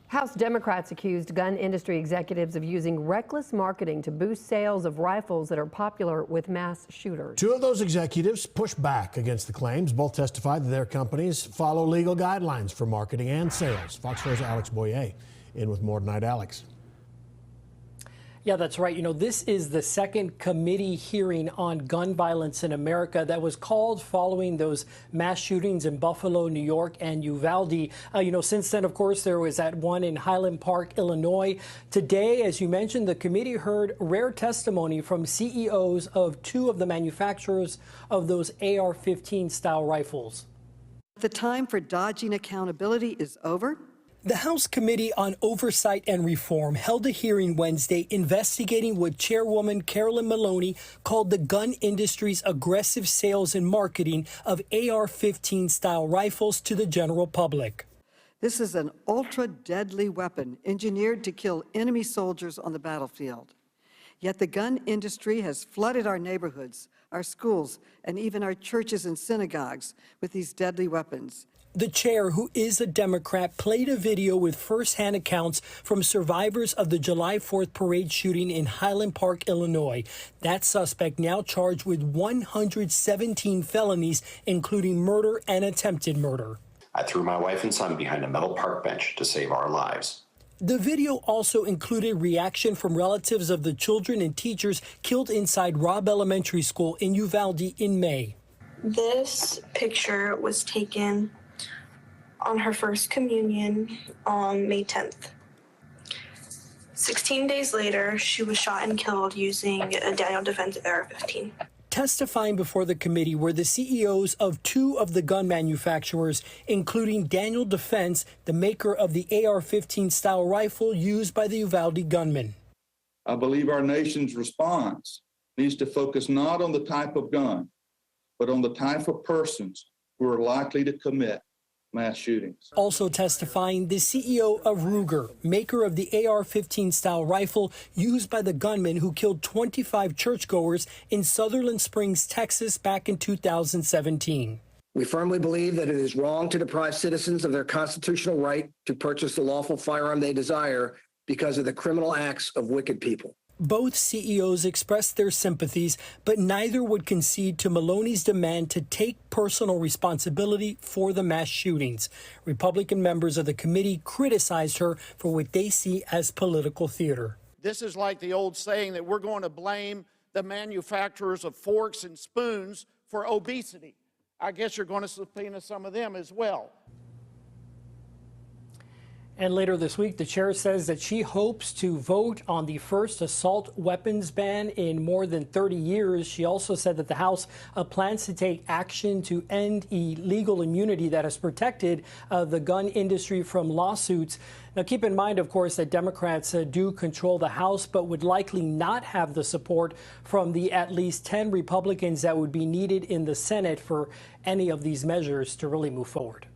House Democrats accused gun industry executives of using reckless marketing to boost sales of rifles that are popular with mass shooters. Two of those executives pushed back against the claims. Both testified that their companies follow legal guidelines for marketing and sales. Fox 4's Alex Boyer in with more tonight. Alex. Yeah, that's right. You know, this is the second committee hearing on gun violence in America that was called following those mass shootings in Buffalo, New York, and Uvalde. Since then, of course, there was that one in Highland Park, Illinois. Today, as you mentioned, the committee heard rare testimony from CEOs of two of the manufacturers of those AR-15 style rifles. The time for dodging accountability is over. The House Committee on Oversight and Reform held a hearing Wednesday investigating what Chairwoman Carolyn Maloney called the gun industry's aggressive sales and marketing of AR-15 style rifles to the general public. This is an ultra-deadly weapon engineered to kill enemy soldiers on the battlefield. Yet the gun industry has flooded our neighborhoods, our schools, and even our churches and synagogues with these deadly weapons. The chair, who is a Democrat, played a video with first-hand accounts from survivors of the July 4th parade shooting in Highland Park, Illinois. That suspect now charged with 117 felonies, including murder and attempted murder. I threw my wife and son behind a metal park bench to save our lives. The video also included reaction from relatives of the children and teachers killed inside Robb Elementary School in Uvalde in May. This picture was taken on her first communion on May 10th. 16 days later, she was shot and killed using a Daniel Defense AR-15. Testifying before the committee were the CEOs of two of the gun manufacturers, including Daniel Defense, the maker of the AR-15 style rifle used by the Uvalde gunman. I believe our nation's response needs to focus not on the type of gun, but on the type of persons who are likely to commit mass shootings. Also testifying, the CEO of Ruger, maker of the AR-15 style rifle used by the gunman who killed 25 churchgoers in Sutherland Springs, Texas, back in 2017. We firmly believe that it is wrong to deprive citizens of their constitutional right to purchase the lawful firearm they desire because of the criminal acts of wicked people. Both CEOs expressed their sympathies, but neither would concede to Maloney's demand to take personal responsibility for the mass shootings. Republican members of the committee criticized her for what they see as political theater. This is like the old saying that we're going to blame the manufacturers of forks and spoons for obesity. I guess you're going to subpoena some of them as well. And later this week, the chair says that she hopes to vote on the first assault weapons ban in more than 30 years. She also said that the House plans to take action to end illegal immunity that has protected the gun industry from lawsuits. Now, keep in mind, of course, that Democrats do control the House, but would likely not have the support from the at least 10 Republicans that would be needed in the Senate for any of these measures to really move forward.